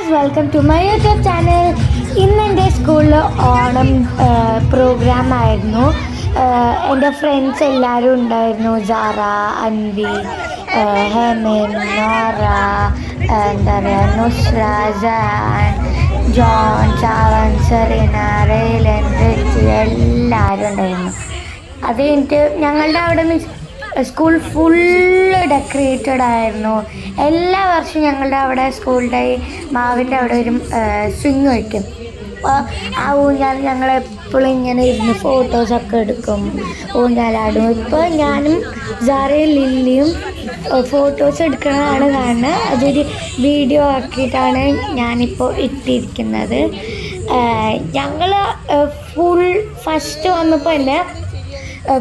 Guys, welcome to my YouTube channel. ഇന്ന് എൻ്റെ സ്കൂളിൽ ഓണം പ്രോഗ്രാം ആയിരുന്നു. എൻ്റെ ഫ്രണ്ട്സ് എല്ലാവരും ഉണ്ടായിരുന്നു. സാറ, അൻവി, ഹെമിൻ, നോറ, എന്താ പറയുക, Nusra, Jan, John, Chavan, Serena, Raylan, Richie എല്ലാവരും ഉണ്ടായിരുന്നു. അത് കഴിഞ്ഞിട്ട് ഞങ്ങളുടെ അവിടെ സ്കൂൾ ഫുള്ള് ഡെക്കറേറ്റഡ് ആയിരുന്നു. എല്ലാ വർഷവും ഞങ്ങളുടെ അവിടെ സ്കൂളിൻ്റെ മാവിൻ്റെ അവിടെ ഒരു സ്വിങ് വയ്ക്കും. അപ്പോൾ ആ ഊഞ്ഞാൽ ഞങ്ങളെപ്പോഴും ഇങ്ങനെ ഇരുന്ന് ഫോട്ടോസൊക്കെ എടുക്കും, ഊഞ്ഞാലാടും. ഇപ്പോൾ ഞാനും സാറയും ലില്ലിയും ഫോട്ടോസ് എടുക്കുന്നതാണ് കാണുന്നത്. അതൊരു വീഡിയോ ആക്കിയിട്ടാണ് ഞാനിപ്പോൾ ഇട്ടിരിക്കുന്നത്. ഞങ്ങൾ ഫുൾ ഫസ്റ്റ് വന്നപ്പോൾ തന്നെ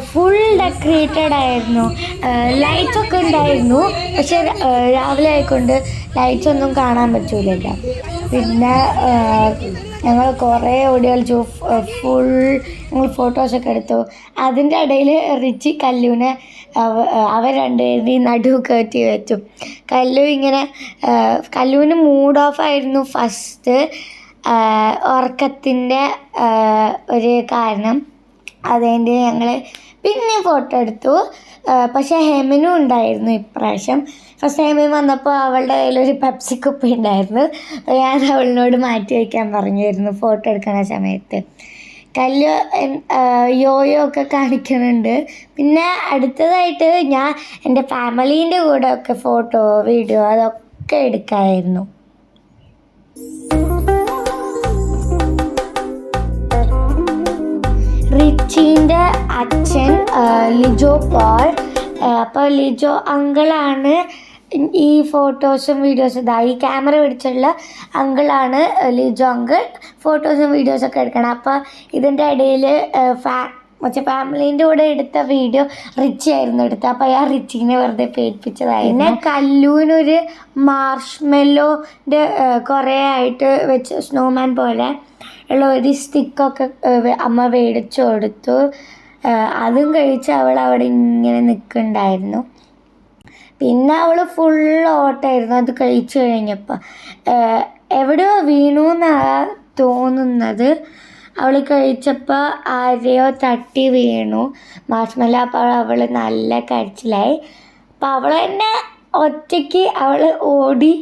ഫുൾ ഡെക്കറേറ്റഡ് ആയിരുന്നു. ലൈറ്റ്സൊക്കെ ഉണ്ടായിരുന്നു, പക്ഷെ രാവിലെ ആയിക്കൊണ്ട് ലൈറ്റ്സ് ഒന്നും കാണാൻ പറ്റൂലല്ലോ. പിന്നെ ഞങ്ങൾ കുറേ ഓടി കളിച്ചു, ഫുൾ ഞങ്ങൾ ഫോട്ടോസൊക്കെ എടുത്തു. അതിൻ്റെ ഇടയിൽ റിച്ചി കല്ലുവിനെ അവർ രണ്ടുപേരുടെയും നടു കയറ്റി വെച്ചു. കല്ലുവിന് മൂഡ് ഓഫ് ആയിരുന്നു ഫസ്റ്റ്, ഉറക്കത്തിൻ്റെ ഒരു കാരണം. അതുകൊണ്ട് ഞങ്ങൾ പിന്നെയും ഫോട്ടോ എടുത്തു. പക്ഷേ ഹെമിനും ഉണ്ടായിരുന്നു ഇപ്രാവശ്യം. ഫസ്റ്റ് ഹെമിൻ വന്നപ്പോൾ അവളുടെ കയ്യിലൊരു പെപ്സി കുപ്പി ഉണ്ടായിരുന്നു. ഞാൻ അവളിനോട് മാറ്റി വയ്ക്കാൻ പറഞ്ഞിരുന്നു ഫോട്ടോ എടുക്കുന്ന സമയത്ത്. കല്ല് യോയോ ഒക്കെ കാണിക്കുന്നുണ്ട്. പിന്നെ അടുത്തതായിട്ട് ഞാൻ എൻ്റെ ഫാമിലീൻ്റെ കൂടെ ഒക്കെ ഫോട്ടോ, വീഡിയോ അതൊക്കെ എടുക്കാമായിരുന്നു. റിച്ചീൻ്റെ അച്ഛൻ ലിജോ പോൾ. അപ്പോൾ ലിജോ അങ്കിളാണ് ഈ ഫോട്ടോസും വീഡിയോസും, ഈ ക്യാമറ പിടിച്ചുള്ള അങ്കിളാണ് ലിജോ അങ്കിൾ. ഫോട്ടോസും വീഡിയോസൊക്കെ എടുക്കണം. അപ്പോൾ ഇതിൻ്റെ ഇടയിൽ ഫാമിലീൻ്റെ കൂടെ എടുത്ത വീഡിയോ റിച്ചി ആയിരുന്നു എടുത്തത്. അപ്പോൾ ആ റിച്ചിനെ വെറുതെ പേടിപ്പിച്ചതായിരുന്നു. പിന്നെ കല്ലൂനൊരു മാർഷ്മെല്ലോൻ്റെ കുറേ ആയിട്ട് വെച്ച് സ്നോമാൻ പോലെ ഉള്ള ഒരു സ്റ്റിക്കൊക്കെ അമ്മ മേടിച്ചു കൊടുത്തു. അതും കഴിച്ച് അവൾ അവിടെ ഇങ്ങനെ നിൽക്കുന്നുണ്ടായിരുന്നു. പിന്നെ അവൾ ഫുൾ ഓട്ടമായിരുന്നു അത് കഴിച്ചു കഴിഞ്ഞപ്പോൾ. എവിടെയോ വീണു എന്നാണ് തോന്നുന്നത്. അവൾ കഴിച്ചപ്പോൾ ആരെയോ തട്ടി വീണു മാർഷ്മെല്ലോ. അപ്പോൾ അവൾ നല്ല കരച്ചിലായി. അപ്പോൾ അവൾ തന്നെ ഒറ്റയ്ക്ക് അവൾ ഓടി,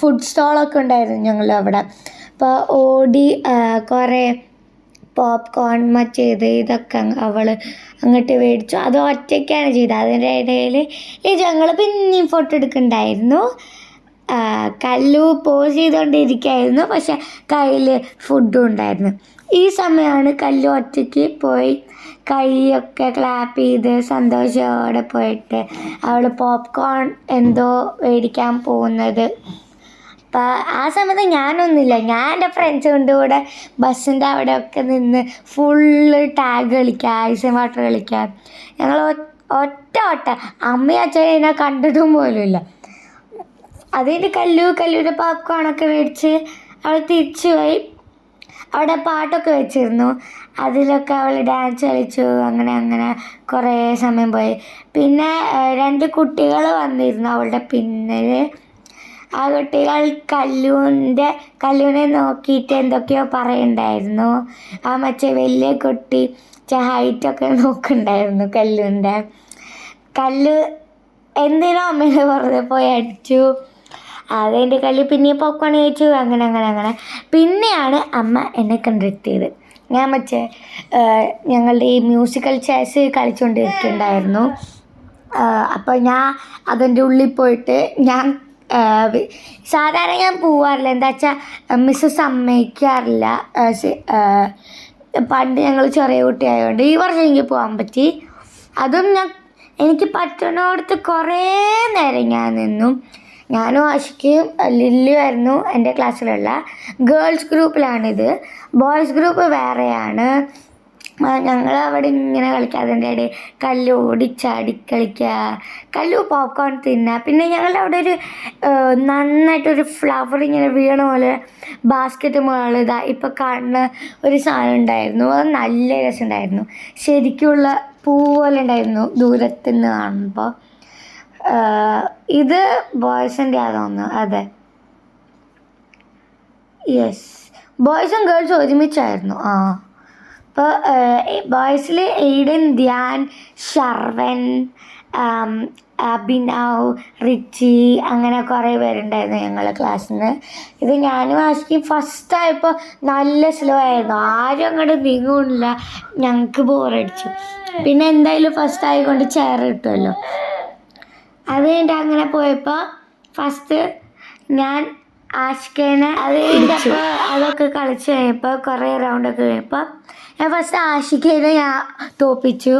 ഫുഡ് സ്റ്റോളൊക്കെ ഉണ്ടായിരുന്നു ഞങ്ങളവിടെ. അപ്പോൾ ഓടി കുറേ പോപ്കോൺ ഇതൊക്കെ അവൾ അങ്ങോട്ട് മേടിച്ചു. അത് ഒറ്റയ്ക്കാണ് ചെയ്തത്. അതിൻ്റെ ഇടയിൽ ഈ ഞങ്ങൾ പിന്നെയും ഫോട്ടോ എടുക്കുന്നുണ്ടായിരുന്നു. കല്ലു പോസ് ചെയ്തുകൊണ്ടിരിക്കുകയായിരുന്നു, പക്ഷെ കയ്യിൽ ഫുഡും ഉണ്ടായിരുന്നു. ഈ സമയമാണ് കല്ലു ഒറ്റയ്ക്ക് പോയി കൈയൊക്കെ ക്ലാപ്പ് ചെയ്ത് സന്തോഷത്തോടെ പോയിട്ട് അവൾ പോപ്കോൺ എന്തോ മേടിക്കാൻ പോകുന്നത്. അപ്പം ആ സമയത്ത് ഞാനൊന്നുമില്ല, ഞാൻ എൻ്റെ ഫ്രണ്ട്സിൻ്റെ കൂടെ ബസ്സിൻ്റെ അവിടെയൊക്കെ നിന്ന് ഫുള്ള് ടാഗ് കളിക്കുക, ഐസ് വാട്ടർ കളിക്കുക. ഞങ്ങൾ ഒറ്റ അമ്മയും അച്ഛനും എന്നെ കണ്ടിട്ടും പോലുമില്ല. അതിൻ്റെ കല്ലൂരുടെ പോപ്കോണൊക്കെ മേടിച്ച് അവൾ തിരിച്ചു പോയി. അവിടെ പാട്ടൊക്കെ വെച്ചിരുന്നു, അതിലൊക്കെ അവൾ ഡാൻസ് കളിച്ചു. അങ്ങനെ കുറേ സമയം പോയി. പിന്നെ 2 കുട്ടികൾ വന്നിരുന്നു അവളുടെ പിന്നിൽ. ആ കുട്ടികൾ കല്ലുവിനെ നോക്കിയിട്ട് എന്തൊക്കെയോ പറയുന്നുണ്ടായിരുന്നു. ആ മറ്റേ വലിയ കുട്ടി ഹൈറ്റൊക്കെ നോക്കുന്നുണ്ടായിരുന്നു കല്ലുവിൻ്റെ. കല്ല് എന്തിനോ അമ്മേനെ വെറുതെ പോയി അടിച്ചു. അതെൻ്റെ കല്ല് പിന്നെയും പോപ്കോൺ കഴിച്ചു. അങ്ങനെ പിന്നെയാണ് അമ്മ എന്നെ കണ്ടെത്തിയത്. ഞാൻ ഞങ്ങളുടെ ഈ മ്യൂസിക്കൽ ചെയർസ് കളിച്ചുകൊണ്ടിരിക്കുന്നുണ്ടായിരുന്നു. അപ്പോൾ ഞാൻ അതിൻ്റെ ഉള്ളിൽ പോയിട്ട് സാധാരണ ഞാൻ പോവാറില്ല, എന്താ വെച്ചാൽ മിസ്സ് സമ്മതിക്കാറില്ല. പണ്ട് ഞങ്ങൾ ചെറിയ കുട്ടിയായതുകൊണ്ട്. ഈ വർഷം എനിക്ക് പോകാൻ പറ്റി. അതും എനിക്ക് പറ്റുന്നിടത്ത് കുറേ നേരം ഞാൻ നിന്നു. ഞാനും ആഷിക്കും ലില്ലിയുമായിരുന്നു എൻ്റെ ക്ലാസ്സിലുള്ള. ഗേൾസ് ഗ്രൂപ്പിലാണിത്, ബോയ്സ് ഗ്രൂപ്പ് വേറെയാണ്. ഞങ്ങൾ അവിടെ ഇങ്ങനെ കളിക്കുക. അതിൻ്റെ ഇടയിൽ കല്ല് ഓടിച്ചാടി കളിക്കുക, കല്ലു പോപ്കോൺ തിന്നുക. പിന്നെ ഞങ്ങളുടെ അവിടെ ഒരു നന്നായിട്ടൊരു ഫ്ലവർ ഇങ്ങനെ വീണ പോലെ ബാസ്ക്കറ്റ് മുകളിൽ ഇപ്പോൾ കാണുന്ന ഒരു സാധനം ഉണ്ടായിരുന്നു. അത് നല്ല രസമുണ്ടായിരുന്നു. ശരിക്കുള്ള പൂ പോലെ ഉണ്ടായിരുന്നു ദൂരത്തു നിന്ന് കാണുമ്പോൾ. ഇത് ബോയ്സിൻ്റെ ആണെന്ന് തോന്നുന്നു. അതെ, യെസ്, ബോയ്സും ഗേൾസും ഒരുമിച്ചായിരുന്നു. അപ്പോൾ ബോയ്സിൽ എയ്ഡൻ, ധ്യാൻ, ഷർവൻ, അഭിനവ്, റിച്ചി, അങ്ങനെ കുറേ പേരുണ്ടായിരുന്നു ഞങ്ങളുടെ ക്ലാസ്സിൽ നിന്ന്. ഇത് ഞാനും ആഷിക്കും ഫസ്റ്റായപ്പോൾ നല്ല സ്ലോ ആയിരുന്നു, ആരും അങ്ങോട്ട് നീങ്ങുന്നില്ല, ഞങ്ങൾക്ക് ബോറടിച്ചു. പിന്നെ എന്തായാലും ഫസ്റ്റ് ആയിക്കൊണ്ട് ചെയർ കിട്ടുമല്ലോ. അത് കഴിഞ്ഞിട്ട് അങ്ങനെ പോയപ്പോൾ ഫസ്റ്റ് ഞാൻ ആഷിക്കേനെ അത് കഴിഞ്ഞപ്പോൾ അതൊക്കെ കളിച്ച് കഴിഞ്ഞപ്പോൾ കുറേ റൗണ്ടൊക്കെ കഴിഞ്ഞപ്പോൾ ഞാൻ ഫസ്റ്റ് ആഷിക്കേനെ ഞാൻ തോപ്പിച്ചു.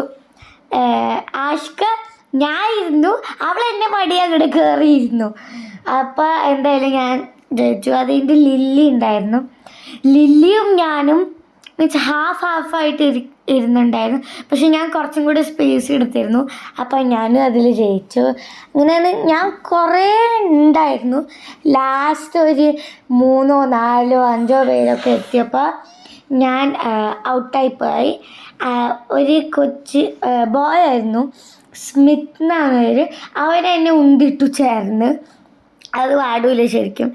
ആഷിക്ക ഞാൻ ഇരുന്നു, അവൾ എന്നെ മടി അങ്ങോട്ട് കയറിയിരുന്നു. അപ്പോൾ എന്തായാലും ഞാൻ ജയിച്ചു. അതിൻ്റെ ലില്ലി ഉണ്ടായിരുന്നു, ലില്ലിയും ഞാനും മീൻസ് ഹാഫായിട്ട് ഇരുന്നുണ്ടായിരുന്നു. പക്ഷെ ഞാൻ കുറച്ചും കൂടി സ്പേസ് എടുത്തിരുന്നു, അപ്പോൾ ഞാനും അതിൽ ജയിച്ചു. അങ്ങനെയാണ് ഞാൻ കുറേ ഉണ്ടായിരുന്നു. ലാസ്റ്റ് ഒരു 3, 4, 5 പേരൊക്കെ എത്തിയപ്പോൾ ഞാൻ ഔട്ടായിപ്പോയി. ഒരു കൊച്ച് ബോയ് ആയിരുന്നു, സ്മിത്ത് എന്നാണ് പേര്. അവരെന്നെ ഉന്തിട്ടു ചേർന്ന്. അത് പാടില്ല, ശരിക്കും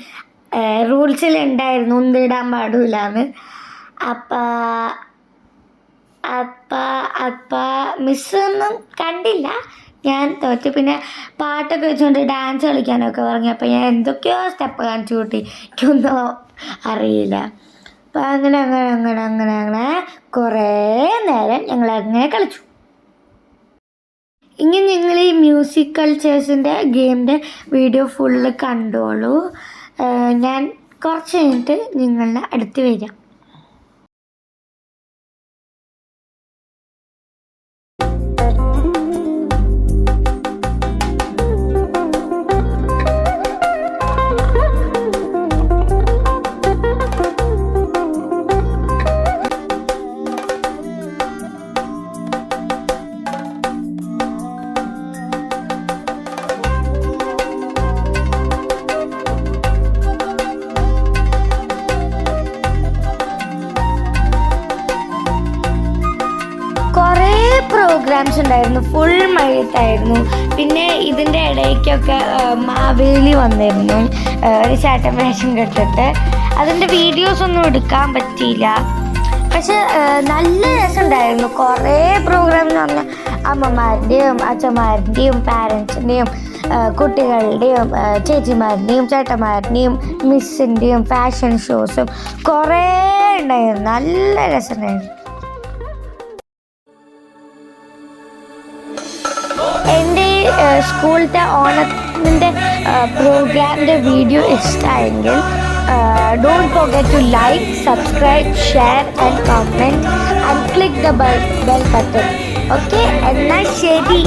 റൂൾസിലുണ്ടായിരുന്നു ഉന്തിടാൻ പാടില്ല എന്ന്. അപ്പം മിസ്സൊന്നും കണ്ടില്ല, ഞാൻ തോറ്റു. പിന്നെ പാട്ടൊക്കെ വെച്ചുകൊണ്ട് ഡാൻസ് കളിക്കാനൊക്കെ പറഞ്ഞു. അപ്പോൾ ഞാൻ എന്തൊക്കെയോ സ്റ്റെപ്പ് കാണിച്ചു കൂട്ടി, എനിക്കൊന്നും അറിയില്ല. അപ്പം അങ്ങനെ കുറേ നേരം ഞങ്ങളങ്ങനെ കളിച്ചു. ഇങ്ങനെ നിങ്ങൾ ഈ മ്യൂസിക് കൾച്ചേഴ്സിൻ്റെ ഗെയിമിൻ്റെ വീഡിയോ ഫുള്ള് കണ്ടോളൂ. ഞാൻ കുറച്ച് കഴിഞ്ഞിട്ട് നിങ്ങളുടെ അടുത്ത് വരാം. പ്രോഗ്രാംസ് ഉണ്ടായിരുന്നു, ഫുൾ മഴയത്തായിരുന്നു. പിന്നെ ഇതിൻ്റെ ഇടയ്ക്കൊക്കെ മാവേലി വന്നിരുന്നു, ഒരു ചേട്ടൻ വേഷം കെട്ടിട്ട്. അതിൻ്റെ വീഡിയോസൊന്നും എടുക്കാൻ പറ്റിയില്ല, പക്ഷെ നല്ല രസമുണ്ടായിരുന്നു. കുറേ പ്രോഗ്രാം എന്ന് പറഞ്ഞാൽ അമ്മമാരുടെയും അച്ഛന്മാരുടെയും പാരൻസിൻ്റെയും കുട്ടികളുടെയും ചേച്ചിമാരുടെയും ചേട്ടന്മാരുടെയും മിസ്സിൻ്റെയും ഫാഷൻ ഷോസും കുറേ ഉണ്ടായിരുന്നു, നല്ല രസമുണ്ടായിരുന്നു. എൻ്റെ സ്കൂളിലത്തെ ഓണത്തിൻ്റെ പ്രോഗ്രാമിൻ്റെ വീഡിയോ ഇഷ്ടമായെങ്കിൽ don't forget to like, subscribe, share and comment and click the bell button. Okay, എന്നാൽ ശരി.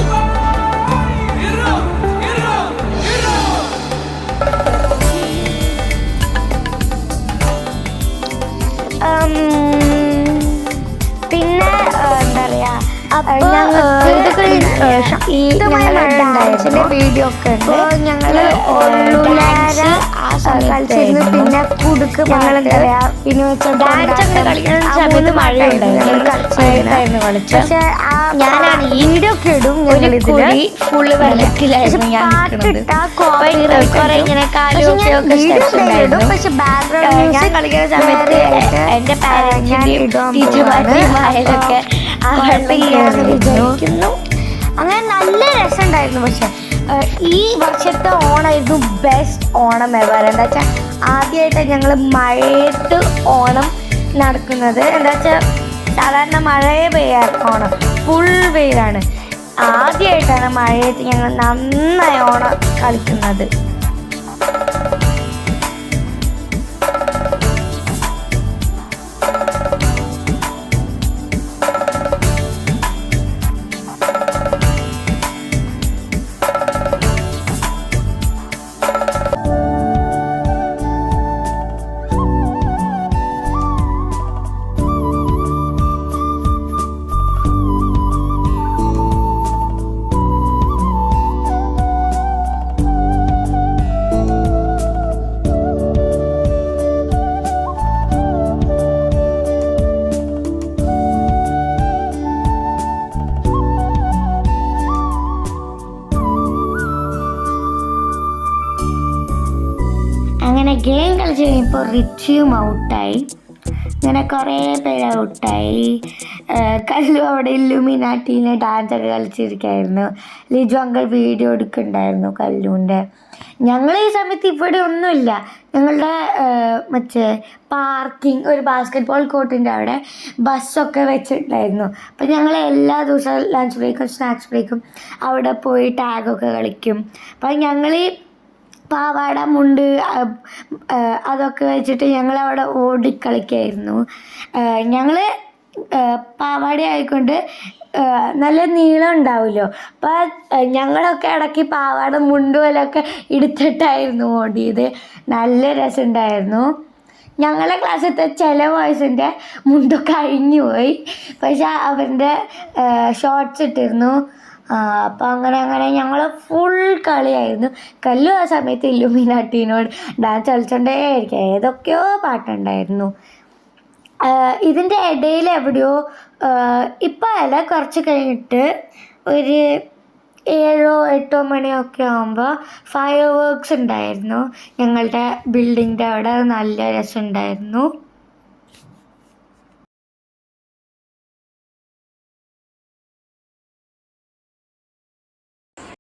പിന്നെ എന്താ പറയുക, ഈ ഡാൻസിന്റെ വീഡിയോ ഒക്കെ ഉണ്ട്. ഞങ്ങള് കളിച്ചിരുന്നു. പിന്നെ കുടുക്ക് ഞങ്ങളെന്താ പറയാ, പിന്നെ കളിക്കുന്ന മഴയുണ്ടായിരുന്നു, പക്ഷെ ഞാനാണ് ഈ വീഡിയോ ഒക്കെ ഇടും. ഫുള്ള് വെള്ളത്തിലായിരുന്നു ഞാൻ പക്ഷെ ബാക്ക്ഗ്രൗണ്ട് ഞാൻ കളിക്കുന്ന സമയത്ത് എന്റെ പാരന്റ്സിന്റെയും ടീച്ചർമാരുടെയും ആയാലൊക്കെ വിചാരിക്കുന്നു. അങ്ങനെ നല്ല രസമുണ്ടായിരുന്നു. പക്ഷെ ഈ വർഷത്തെ ഓണമായിരുന്നു ബെസ്റ്റ് ഓണം എവർ. എന്താ വെച്ചാൽ ആദ്യമായിട്ട് ഞങ്ങൾ മഴയത്ത് ഓണം നടക്കുന്നത്. എന്താ വെച്ചാൽ സാധാരണ മഴയെ പെയ്യാറ്, ഓണം ഫുൾ വെയിലാണ്. ആദ്യമായിട്ടാണ് മഴയത്ത് ഞങ്ങൾ നന്നായി ഓണം കളിക്കുന്നത്. അങ്ങനെ ഗെയിം കളിച്ച് കഴിഞ്ഞപ്പോൾ റിച്ചിയും ഔട്ടായി. അങ്ങനെ കുറേ പേര് ഔട്ടായി. കല്ലു അവിടെ ഇല്ലുമിനാട്ടീനെ ഡാൻസൊക്കെ കളിച്ചിരിക്കുകയായിരുന്നു. ലിജു അങ്കിൾ വീഡിയോ എടുക്കുന്നുണ്ടായിരുന്നു കല്ലുവിൻ്റെ. ഞങ്ങൾ ഈ സമയത്ത് ഇവിടെ ഒന്നുമില്ല. ഞങ്ങളുടെ മറ്റേ പാർക്കിംഗ് ഒരു ബാസ്കറ്റ് ബോൾ കോർട്ടിൻ്റെ അവിടെ ബസ്സൊക്കെ വെച്ചിട്ടുണ്ടായിരുന്നു. അപ്പം ഞങ്ങൾ എല്ലാ ദിവസവും ലഞ്ച് ബ്രേക്കും സ്നാക്സ് ബ്രേക്കും അവിടെ പോയി ടാഗൊക്കെ കളിക്കും. അപ്പം ഞങ്ങൾ പാവാട മുണ്ട് അതൊക്കെ വെച്ചിട്ട് ഞങ്ങളവിടെ ഓടിക്കളിക്കായിരുന്നു. ഞങ്ങൾ പാവാട ആയിക്കൊണ്ട് നല്ല നീളം ഉണ്ടാവുമല്ലോ. അപ്പം ഞങ്ങളൊക്കെ ഇടയ്ക്ക് പാവാട മുണ്ട് പോലൊക്കെ എടുത്തിട്ടായിരുന്നു ഓടിയത്. നല്ല രസമുണ്ടായിരുന്നു. ഞങ്ങളുടെ ക്ലാസ്സിലത്തെ ചില ബോയ്സിൻ്റെ മുണ്ടൊക്കെ അഴിഞ്ഞു പോയി, പക്ഷെ അവരുടെ ഷോർട്ട്സ് ഇട്ടിരുന്നു. അപ്പം അങ്ങനെ ഞങ്ങൾ ഫുൾ കളിയായിരുന്നു. കല്ലു ആ സമയത്ത് ഇല്ലുമിനാട്ടീനോട് ഡാൻസ് കളിച്ചോണ്ടേയിരിക്കും. ഏതൊക്കെയോ പാട്ടുണ്ടായിരുന്നു. ഇതിൻ്റെ ഇടയിൽ എവിടെയോ ഇപ്പം അല്ല, കുറച്ച് കഴിഞ്ഞിട്ട് ഒരു 7-8 മണിയൊക്കെ ആകുമ്പോൾ ഫയർ വർക്ക്സ് ഉണ്ടായിരുന്നു ഞങ്ങളുടെ ബിൽഡിങ്ങിൻ്റെ അവിടെ. നല്ല രസമുണ്ടായിരുന്നു.